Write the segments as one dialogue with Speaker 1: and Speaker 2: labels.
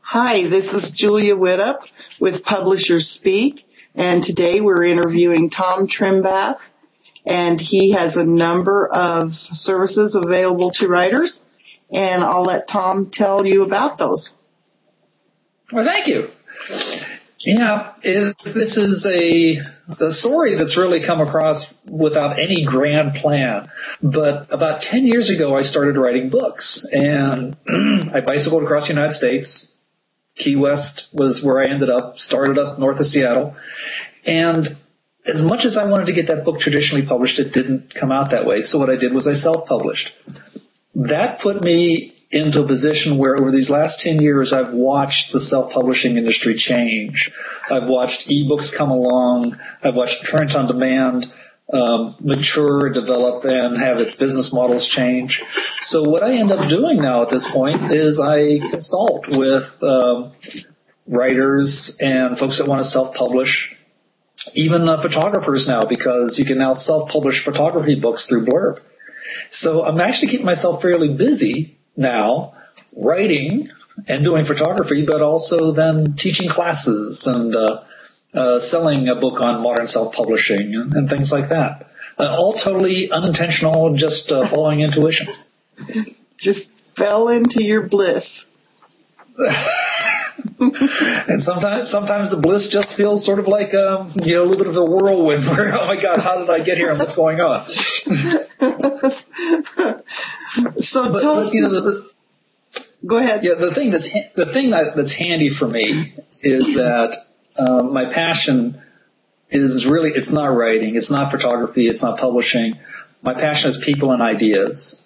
Speaker 1: Hi, this is Julia Widup with Publishers Speak, and today we're interviewing Tom Trimbath, and he has a number of services available to writers, and I'll let Tom tell you about those.
Speaker 2: Well, thank you. Yeah, this is a story that's really come across without any grand plan. But about 10 years ago, I started writing books, and I bicycled across the United States. Key West was where I ended up, started up north of Seattle. And as much as I wanted to get that book traditionally published, it didn't come out that way. So what I did was I self-published. That put me into a position where over these last 10 years, I've watched the self-publishing industry change. I've watched ebooks come along. I've watched print on demand mature, develop, and have its business models change. So what I end up doing now at this point is I consult with writers and folks that want to self-publish, even photographers now, because you can now self-publish photography books through Blurb. So I'm actually keeping myself fairly busy now, writing and doing photography, but also then teaching classes and selling a book on modern self-publishing and things like that. All totally unintentional, just following intuition.
Speaker 1: Just fell into your bliss.
Speaker 2: And sometimes the bliss just feels sort of like a little bit of a whirlwind where, oh my God, how did I get here and what's going on?
Speaker 1: Go ahead.
Speaker 2: Yeah, the thing that's handy for me is that my passion is really, it's not writing, it's not photography, it's not publishing. My passion is people and ideas.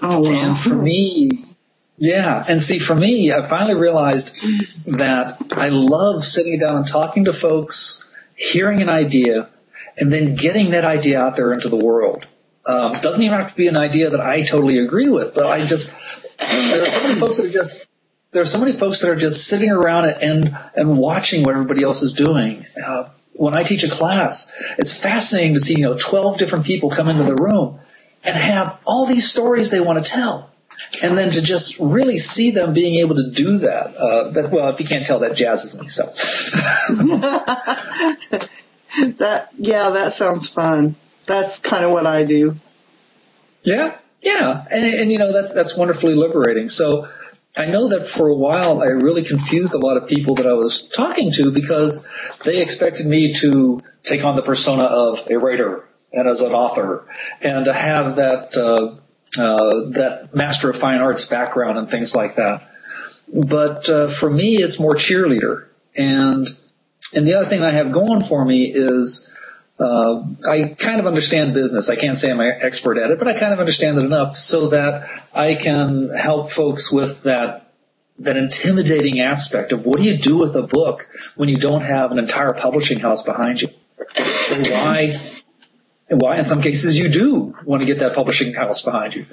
Speaker 1: Oh, wow.
Speaker 2: And for me, for me, I finally realized that I love sitting down and talking to folks, hearing an idea, and then getting that idea out there into the world. Doesn't even have to be an idea that I totally agree with, but there are so many folks that are just sitting around and watching what everybody else is doing. When I teach a class, it's fascinating to see, 12 different people come into the room and have all these stories they want to tell. And then to just really see them being able to do that. Well, if you can't tell, that jazzes me, so.
Speaker 1: That sounds fun. That's kind of what I do.
Speaker 2: Yeah. And that's wonderfully liberating. So I know that for a while I really confused a lot of people that I was talking to because they expected me to take on the persona of a writer and as an author and to have that Master of Fine Arts background and things like that. But for me, it's more cheerleader. And the other thing I have going for me is I kind of understand business. I can't say I'm an expert at it, but I kind of understand it enough so that I can help folks with that intimidating aspect of what do you do with a book when you don't have an entire publishing house behind you? And why in some cases you do want to get that publishing house behind you.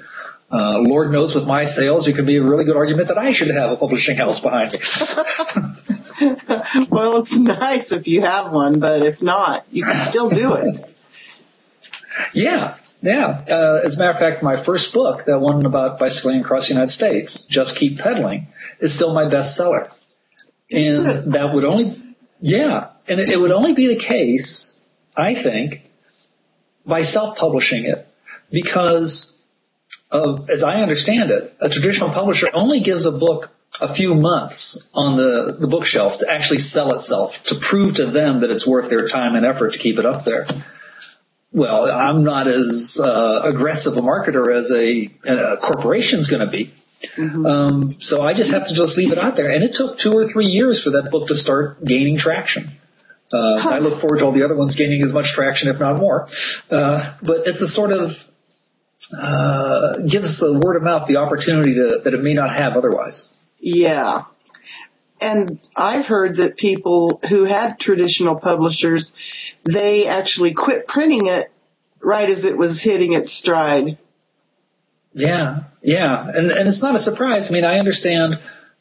Speaker 2: Lord knows with my sales, it could be a really good argument that I should have a publishing house behind me.
Speaker 1: Well, it's nice if you have one, but if not, you can still do it.
Speaker 2: Yeah. As a matter of fact, my first book, that one about bicycling across the United States, Just Keep Pedaling, is still my bestseller. And that would only, and it would only be the case, I think, by self-publishing it, because as I understand it, a traditional publisher only gives a book a few months on the bookshelf to actually sell itself, to prove to them that it's worth their time and effort to keep it up there. Well, I'm not as aggressive a marketer as a corporation's going to be. Mm-hmm. So I just have to just leave it out there. And it took 2 or 3 years for that book to start gaining traction. I look forward to all the other ones gaining as much traction, if not more. But it's a sort of gives us the word of mouth the opportunity that it may not have otherwise.
Speaker 1: Yeah. And I've heard that people who had traditional publishers, they actually quit printing it right as it was hitting its stride. Yeah.
Speaker 2: And it's not a surprise. I mean, I understand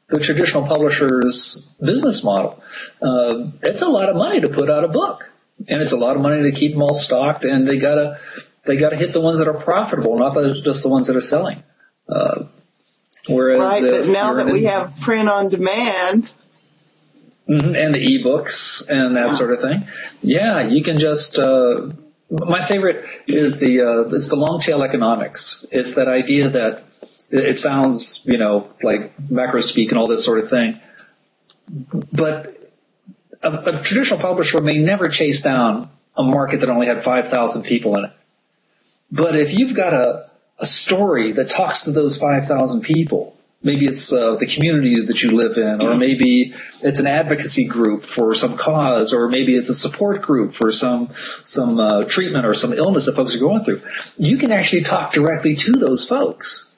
Speaker 2: the traditional publisher's business model. It's a lot of money to put out a book, and it's a lot of money to keep them all stocked, and they gotta hit the ones that are profitable, not just the ones that are selling. Whereas
Speaker 1: right, but now that we have print on demand.
Speaker 2: And the ebooks and that sort of thing. Yeah, you can just, my favorite is it's the long tail economics. It's that idea that it sounds, like macro speak and all this sort of thing. But a traditional publisher may never chase down a market that only had 5,000 people in it. But if you've got a story that talks to those 5,000 people, maybe it's the community that you live in, or maybe it's an advocacy group for some cause, or maybe it's a support group for some treatment or some illness that folks are going through. You can actually talk directly to those folks,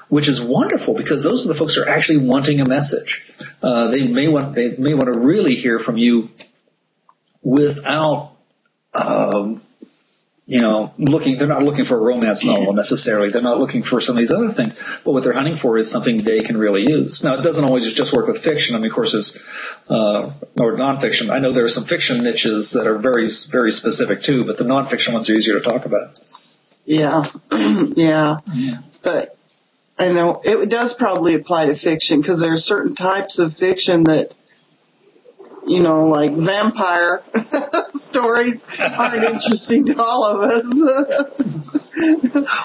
Speaker 2: which is wonderful because those are the folks who are actually wanting a message. They may want to really hear from you without they're not looking for a romance novel necessarily. They're not looking for some of these other things. But what they're hunting for is something they can really use. Now, it doesn't always just work with fiction. I mean, of course, or nonfiction. I know there are some fiction niches that are very, very specific too, but the nonfiction ones are easier to talk about.
Speaker 1: Yeah. Yeah. But I know it does probably apply to fiction because there are certain types of fiction that, like vampire stories aren't interesting to all of us.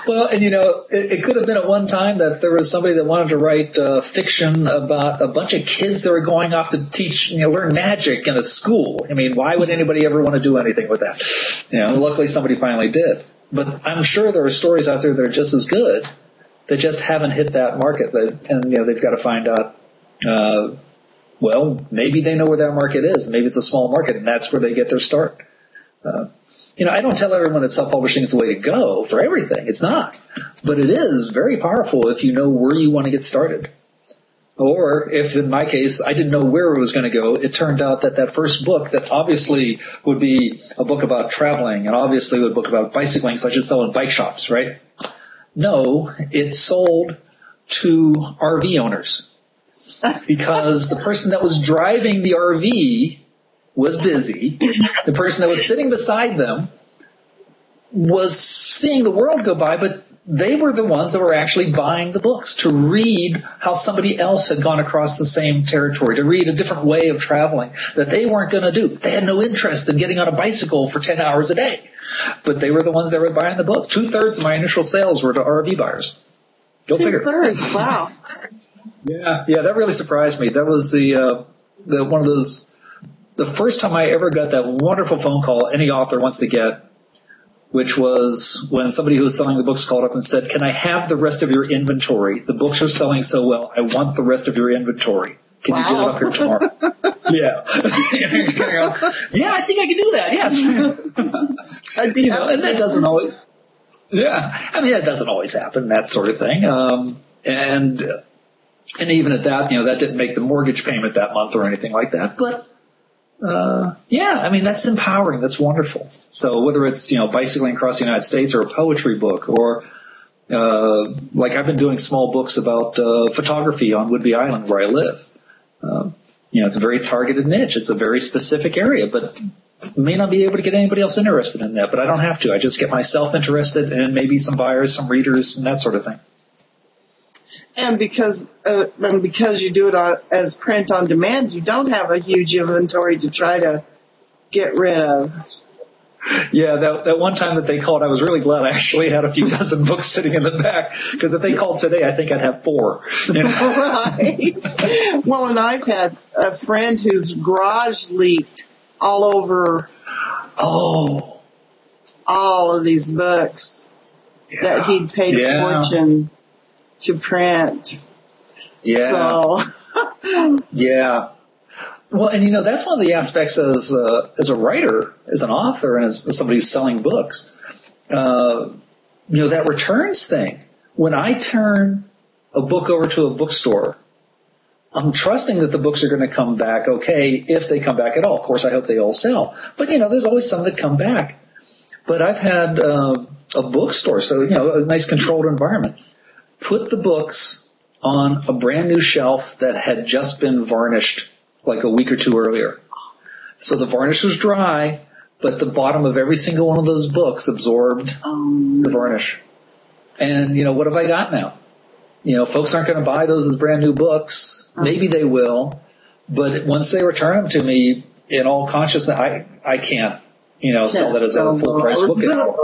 Speaker 2: Well, and it could have been at one time that there was somebody that wanted to write fiction about a bunch of kids that were going off to teach, learn magic in a school. I mean, why would anybody ever want to do anything with that? Luckily somebody finally did. But I'm sure there are stories out there that are just as good that just haven't hit that market. And they've got to find out, maybe they know where that market is. Maybe it's a small market, and that's where they get their start. I don't tell everyone that self-publishing is the way to go for everything. It's not. But it is very powerful if you know where you want to get started. Or if, in my case, I didn't know where it was going to go, it turned out that first book that obviously would be a book about traveling and obviously a book about bicycling, so I should sell in bike shops, right? No, it sold to RV owners. Because the person that was driving the RV was busy. The person that was sitting beside them was seeing the world go by, but they were the ones that were actually buying the books to read how somebody else had gone across the same territory, to read a different way of traveling that they weren't going to do. They had no interest in getting on a bicycle for 10 hours a day. But they were the ones that were buying the book. 2/3 of my initial sales were to RV buyers. Go figure.
Speaker 1: 2/3, wow.
Speaker 2: Yeah, that really surprised me. That was the one of those, the first time I ever got that wonderful phone call any author wants to get, which was when somebody who was selling the books called up and said, "Can I have the rest of your inventory? The books are selling so well. I want the rest of your inventory. Can you get it up here tomorrow?" Yeah. Yeah, I think I can do that. Yes.
Speaker 1: I'd be happy.
Speaker 2: And that doesn't always. Yeah, I mean that doesn't always happen. That sort of thing. And even at that, that didn't make the mortgage payment that month or anything like that. But, I mean, that's empowering. That's wonderful. So whether it's, bicycling across the United States or a poetry book or, like I've been doing small books about, photography on Whidbey Island where I live. It's a very targeted niche. It's a very specific area, but may not be able to get anybody else interested in that, but I don't have to. I just get myself interested and maybe some buyers, some readers and that sort of thing.
Speaker 1: And because you do it as print on demand, you don't have a huge inventory to try to get rid of.
Speaker 2: Yeah, that one time that they called, I was really glad I actually had a few dozen books sitting in the back, because if they called today, I think I'd have 4.
Speaker 1: Right. Well, and I've had a friend whose garage leaked all over all of these books that he'd paid a fortune to print.
Speaker 2: Yeah.
Speaker 1: So.
Speaker 2: Yeah. Well, and that's one of the aspects as a writer, as an author, and as somebody who's selling books. That returns thing. When I turn a book over to a bookstore, I'm trusting that the books are going to come back okay, if they come back at all. Of course, I hope they all sell. But, there's always some that come back. But I've had a bookstore, so, a nice controlled environment, put the books on a brand new shelf that had just been varnished like a week or two earlier. So the varnish was dry, but the bottom of every single one of those books absorbed the varnish. And, what have I got now? folks aren't going to buy those as brand new books. Maybe they will, but once they return them to me, in all consciousness, I can't, sell that as a full price book anymore.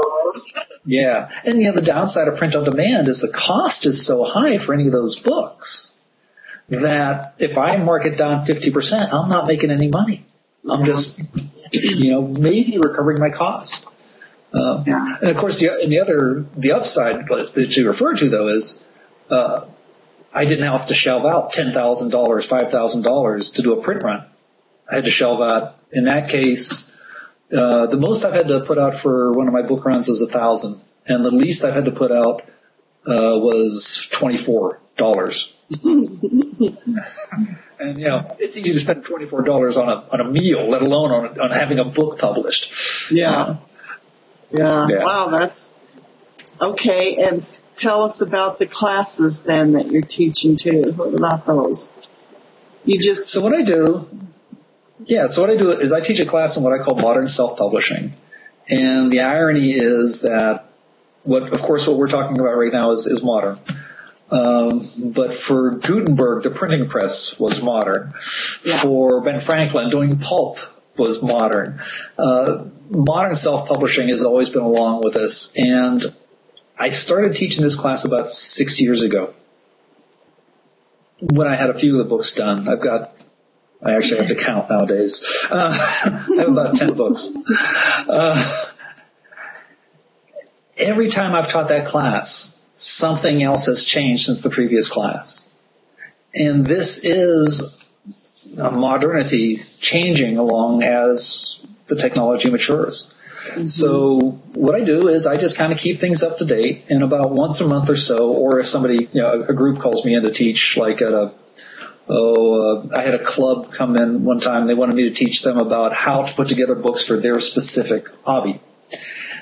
Speaker 2: Yeah. And, the downside of print on demand is the cost is so high for any of those books that if I mark it down 50%, I'm not making any money. I'm just, maybe recovering my cost. And of course, the upside that you refer to though is, I didn't have to shell out $10,000, $5,000 to do a print run. I had to shell out, in that case, the most I've had to put out for one of my book runs is $1,000, and the least I've had to put out was $24. And it's easy to spend $24 on a meal, let alone on having a book published.
Speaker 1: Yeah. Wow, that's okay. And tell us about the classes then that you're teaching too. What about those? So what I do is I teach a class on what I call modern self-publishing. And the irony is that what we're talking about right now is modern. But for Gutenberg, the printing press was modern. Yeah. For Ben Franklin, doing pulp was modern. Modern self-publishing has always been along with us. And I started teaching this class about 6 years ago when I had a few of the books done. I actually have to count nowadays. I have about 10 books. Every time I've taught that class, something else has changed since the previous class. And this is modernity changing along as the technology matures. Mm-hmm. So what I do is I just kind of keep things up to date, and about once a month or so, or if somebody, a group calls me in to teach, like at I had a club come in one time. They wanted me to teach them about how to put together books for their specific hobby.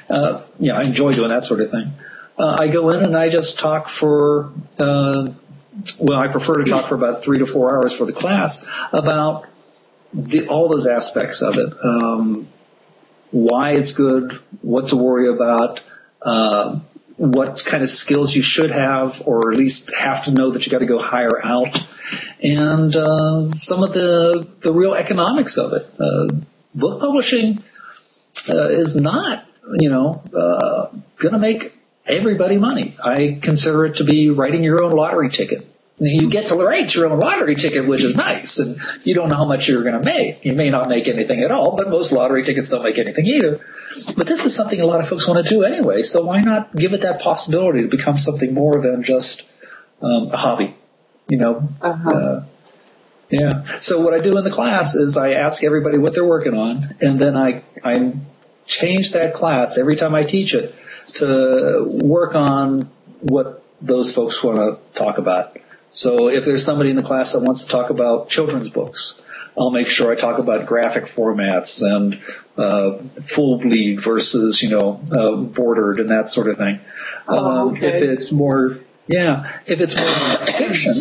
Speaker 1: I enjoy doing that sort of thing. I go in and I just talk for, I prefer to talk for about 3 to 4 hours for the class about all those aspects of it. Why it's good, what to worry about, what kind of skills you should have, or at least have to know that you got to go hire out, and some of the real economics of it. Book publishing is not, going to make everybody money. I consider it to be writing your own lottery ticket. You get to write your own lottery ticket, which is nice, and you don't know how much you're going to make. You may not make anything at all, but most lottery tickets don't make anything either. But this is something a lot of folks want to do anyway, so why not give it that possibility to become something more than just a hobby, So what I do in the class is I ask everybody what they're working on, and then I change that class every time I teach it to work on what those folks want to talk about. So if there's somebody in the class that wants to talk about children's books, I'll make sure I talk about graphic formats and full bleed versus, bordered and that sort of thing. Okay. If it's more fiction,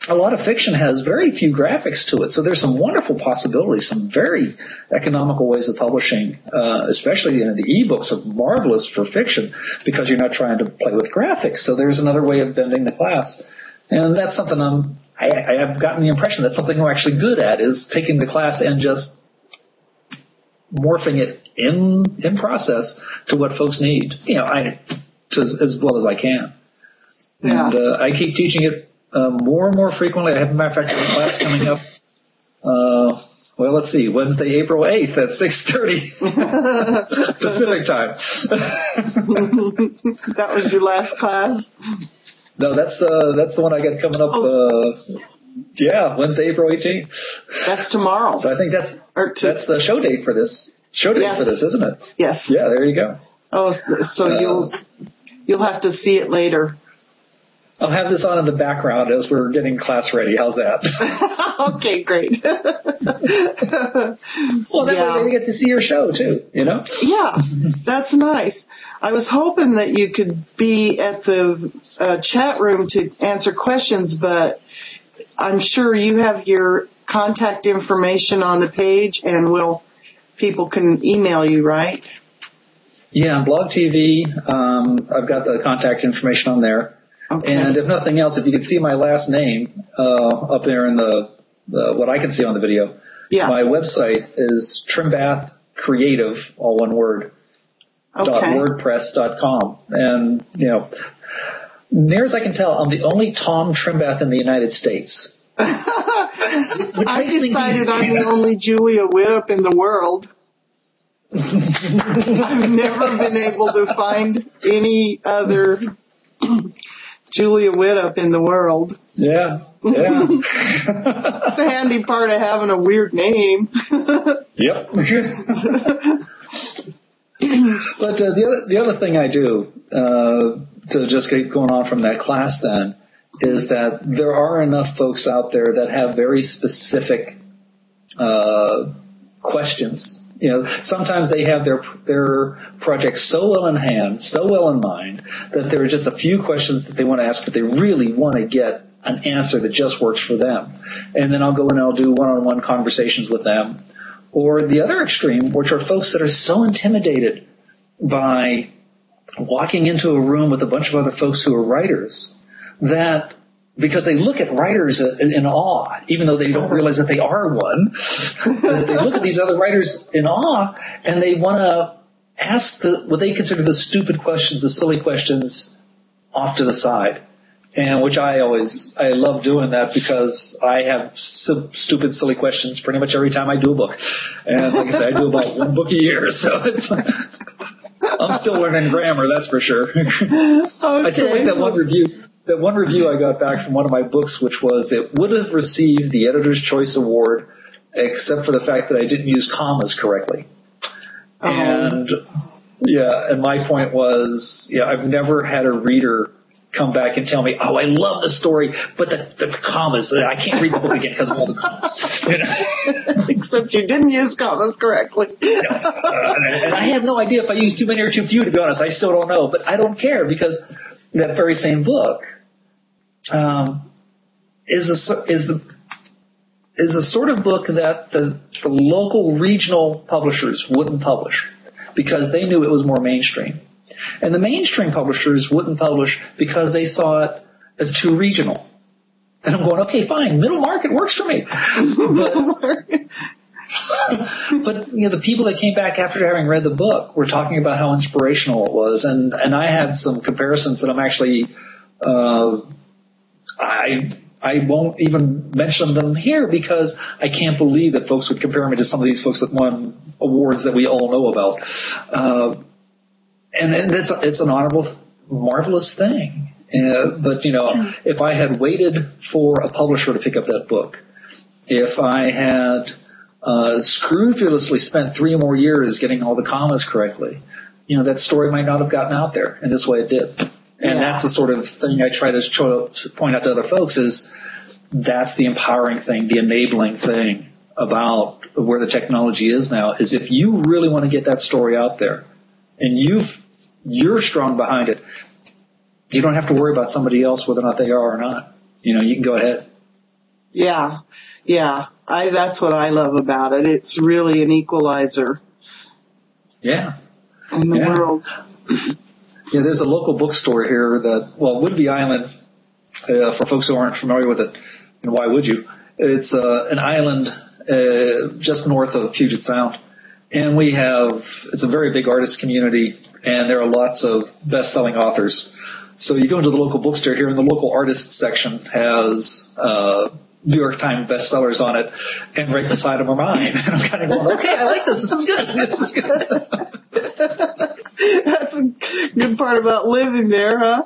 Speaker 1: a lot of fiction has very few graphics to it. So there's some wonderful possibilities, some very economical ways of publishing, especially in the ebooks are marvelous for fiction because you're not trying to play with graphics. So there's another way of bending the class. And that's something I have gotten the impression that's something I'm actually good at, is taking the class and just morphing it in process to what folks need, as well as I can. Yeah. And I keep teaching it more and more frequently. I have, a matter of fact, a class coming up. Let's see, Wednesday, April 8th at 6:30 Pacific time. That was your last class?
Speaker 2: No, that's the one I got coming up. Wednesday, April 18th.
Speaker 1: That's tomorrow.
Speaker 2: So I think that's the show date for this. For this, isn't it?
Speaker 1: Yes.
Speaker 2: Yeah, there you go.
Speaker 1: Oh, so you'll have to see it later.
Speaker 2: I'll have this on in the background as we're getting class ready. How's that?
Speaker 1: Okay, great.
Speaker 2: Well, that way they get to see your show too,
Speaker 1: Yeah, that's nice. I was hoping that you could be at the chat room to answer questions, but I'm sure you have your contact information on the page, and people can email you, right?
Speaker 2: Yeah, on Blog TV, I've got the contact information on there.
Speaker 1: Okay.
Speaker 2: And if nothing else, if you can see my last name up there in the what I can see on the video, my website is Trimbath Creative, all one word, .wordpress.com. And, near as I can tell, I'm the only Tom Trimbath in the United States.
Speaker 1: I decided I'm the only Julia Widup in the world. I've never been able to find any other Julia Widup in the world.
Speaker 2: Yeah.
Speaker 1: It's a handy part of having a weird name.
Speaker 2: Yep. But the other thing I do to just get going on from that class then is that there are enough folks out there that have very specific questions. Sometimes they have their project so well in hand, so well in mind, that there are just a few questions that they want to ask, but they really want to get an answer that just works for them. And then I'll go and I'll do one-on-one conversations with them. Or the other extreme, which are folks that are so intimidated by walking into a room with a bunch of other folks who are writers that because they look at writers in awe, even though they don't realize that they are one, that they look at these other writers in awe and they want to ask what they consider the stupid questions, the silly questions off to the side. And which I love doing that because I have stupid, silly questions pretty much every time I do a book. And like I said, I do about one book a year, so it's I'm still learning grammar, that's for sure. Okay. I still like that one review I got back from one of my books, which was it would have received the Editor's Choice Award except for the fact that I didn't use commas correctly. And my point was, I've never had a reader come back and tell me, oh, I love the story, but the commas, I can't read the book again because of all the commas.
Speaker 1: Except you didn't use commas correctly.
Speaker 2: And I have no idea if I used too many or too few, to be honest. I still don't know, but I don't care because that very same book is a sort of book that the local regional publishers wouldn't publish because they knew it was more mainstream. And the mainstream publishers wouldn't publish because they saw it as too regional. And I'm going, okay, fine, middle market works for me. But the people that came back after having read the book were talking about how inspirational it was. And I had some comparisons that I'm actually, I won't even mention them here because I can't believe that folks would compare me to some of these folks that won awards that we all know about. And it's an honorable, marvelous thing. But if I had waited for a publisher to pick up that book, if I had scrupulously spent 3 more years getting all the commas correctly, that story might not have gotten out there. And this way it did. And that's the sort of thing I try to point out to other folks is that's the empowering thing, the enabling thing about where the technology is now is if you really want to get that story out there and you're strong behind it, you don't have to worry about somebody else whether or not they are or not. You can go ahead.
Speaker 1: Yeah. That's what I love about it. It's really an equalizer.
Speaker 2: Yeah.
Speaker 1: In the world.
Speaker 2: Yeah, there's a local bookstore here Whidbey Island, for folks who aren't familiar with it, and why would you? It's an island just north of Puget Sound. And it's a very big artist community, and there are lots of best-selling authors. So you go into the local bookstore here, and the local artist section has New York Times bestsellers on it, and right beside them are mine. And I'm kind of going, okay, I like this. This is good.
Speaker 1: That's a good part about living there, huh?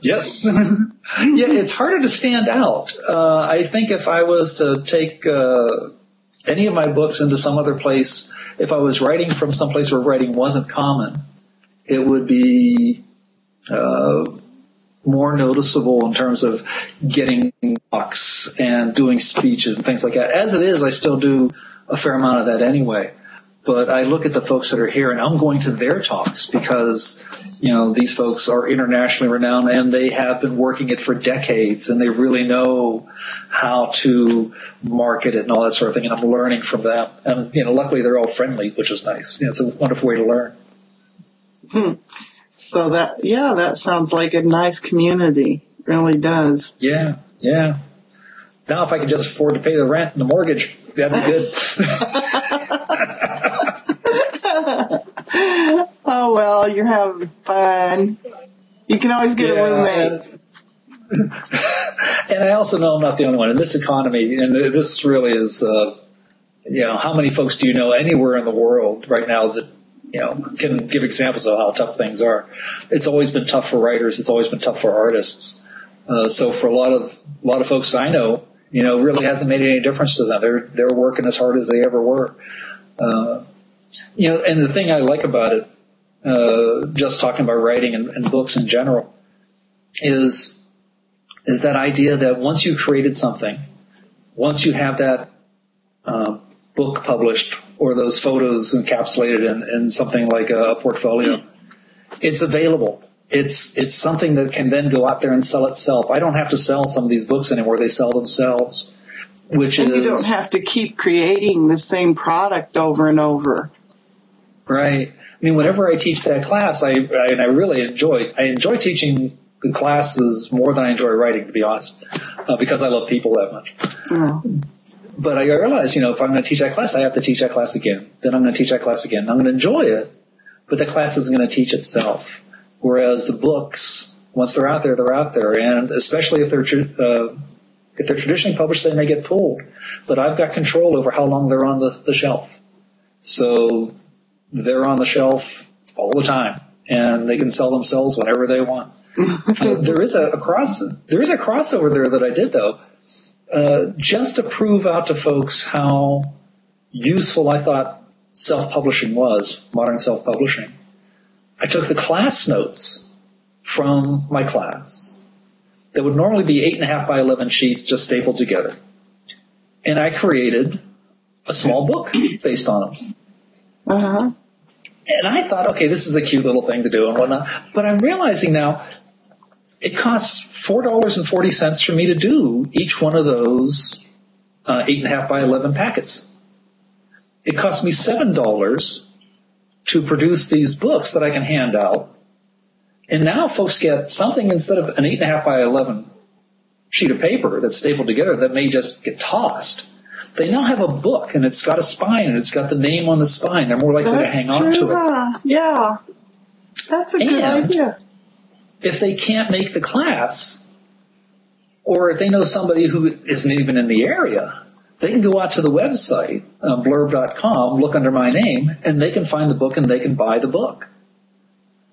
Speaker 2: Yes. Yeah, it's harder to stand out. I think if I was to take any of my books into some other place, if I was writing from some place where writing wasn't common, it would be more noticeable in terms of getting talks and doing speeches and things like that. As it is, I still do a fair amount of that anyway. But I look at the folks that are here and I'm going to their talks because, these folks are internationally renowned and they have been working it for decades and they really know how to market it and all that sort of thing. And I'm learning from them. And, luckily they're all friendly, which is nice. It's a wonderful way to learn.
Speaker 1: So that sounds like a nice community. It really does.
Speaker 2: Yeah. Now if I could just afford to pay the rent and the mortgage, that'd be good.
Speaker 1: Oh, well, you're having fun. You can always get a roommate.
Speaker 2: And I also know I'm not the only one in this economy, and this really is, how many folks do you know anywhere in the world right now that, can give examples of how tough things are? It's always been tough for writers. It's always been tough for artists. So for a lot of folks I know, it really hasn't made any difference to them. They're working as hard as they ever were. And the thing I like about it, just talking about writing and books in general, is that idea that once you've created something, once you have that book published or those photos encapsulated in something like a portfolio, it's available. It's something that can then go out there and sell itself. I don't have to sell some of these books anymore. They sell themselves, and you
Speaker 1: don't have to keep creating the same product over and over.
Speaker 2: Right. I mean, whenever I teach that class, I really enjoy teaching the classes more than I enjoy writing, to be honest, because I love people that much.
Speaker 1: Oh.
Speaker 2: But I realize, if I'm going to teach that class, I have to teach that class again. Then I'm going to teach that class again. I'm going to enjoy it, but the class isn't going to teach itself. Whereas the books, once they're out there, and especially if they're traditionally published, they may get pulled. But I've got control over how long they're on the shelf. So they're on the shelf all the time, and they can sell themselves whenever they want. There is a crossover there that I did, though, just to prove out to folks how useful I thought self-publishing was, modern self-publishing. I took the class notes from my class that would normally be 8.5 by 11 sheets just stapled together, and I created a small book based on them.
Speaker 1: Uh-huh.
Speaker 2: And I thought, okay, this is a cute little thing to do and whatnot. But I'm realizing now it costs $4.40 for me to do each one of those 8.5 by 11 packets. It cost me $7 to produce these books that I can hand out. And now folks get something instead of an 8.5 by 11 sheet of paper that's stapled together that may just get tossed. They now have a book, and it's got a spine, and it's got the name on the spine. They're more likely to hang on to it.
Speaker 1: Yeah. That's a good idea.
Speaker 2: If they can't make the class, or if they know somebody who isn't even in the area, they can go out to the website, blurb.com, look under my name, and they can find the book and they can buy the book.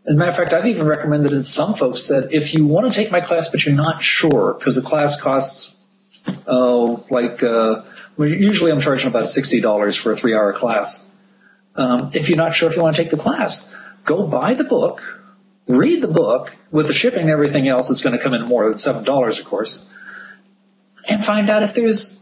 Speaker 2: As a matter of fact, I've even recommended to some folks that if you want to take my class but you're not sure, because the class costs, usually I'm charging about $60 for a 3-hour class. If you're not sure if you want to take the class, go buy the book, read the book with the shipping and everything else. It's going to come in more than $7, of course, and find out if there's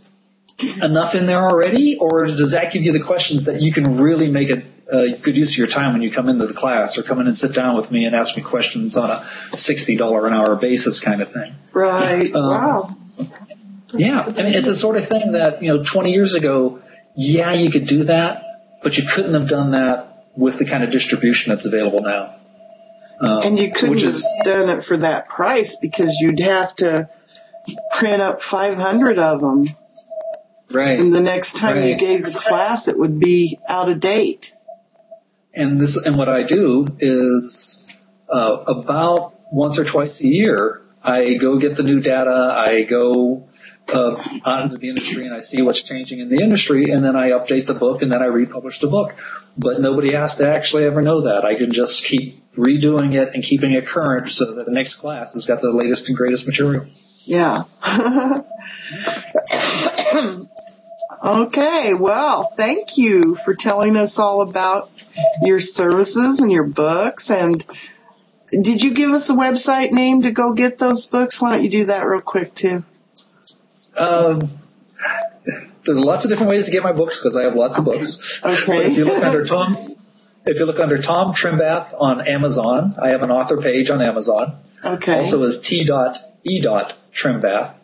Speaker 2: enough in there already, or does that give you the questions that you can really make a good use of your time when you come into the class, or come in and sit down with me and ask me questions on a $60 an hour basis kind of thing.
Speaker 1: Right. Wow.
Speaker 2: Yeah. I mean, it's the sort of thing that, 20 years ago, you could do that, but you couldn't have done that with the kind of distribution that's available now.
Speaker 1: And you couldn't have done it for that price because you'd have to print up 500 of them.
Speaker 2: Right.
Speaker 1: And the next time you gave the class, it would be out of date.
Speaker 2: And what I do is, about once or twice a year, I go get the new data. I go out into the industry and I see what's changing in the industry, and then I update the book and then I republish the book. But nobody has to actually ever know that. I can just keep redoing it and keeping it current so that the next class has got the latest and greatest material.
Speaker 1: Yeah. Okay. Well, thank you for telling us all about your services and your books. And did you give us a website name to go get those books? Why don't you do that real quick too?
Speaker 2: There's lots of different ways to get my books because I have lots of books.
Speaker 1: Okay.
Speaker 2: But if you look under Tom Trimbath on Amazon, I have an author page on Amazon.
Speaker 1: Okay.
Speaker 2: Also as T.E.Trimbath.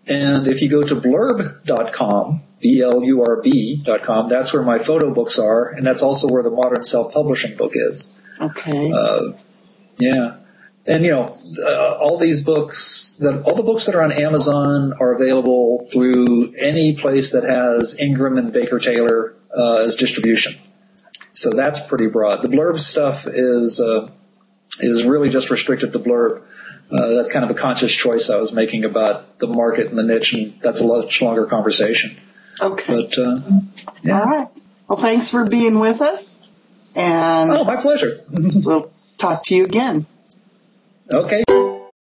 Speaker 2: And if you go to blurb.com, blurb.com, that's where my photo books are, and that's also where the modern self-publishing book is.
Speaker 1: Okay.
Speaker 2: Yeah. And, all the books that are on Amazon are available through any place that has Ingram and Baker Taylor, as distribution. So that's pretty broad. The blurb stuff is really just restricted to blurb. That's kind of a conscious choice I was making about the market and the niche, and that's a much longer conversation.
Speaker 1: Okay.
Speaker 2: But, yeah.
Speaker 1: All right. Well, thanks for being with us. And
Speaker 2: my pleasure.
Speaker 1: we'll talk to you again.
Speaker 2: Okay.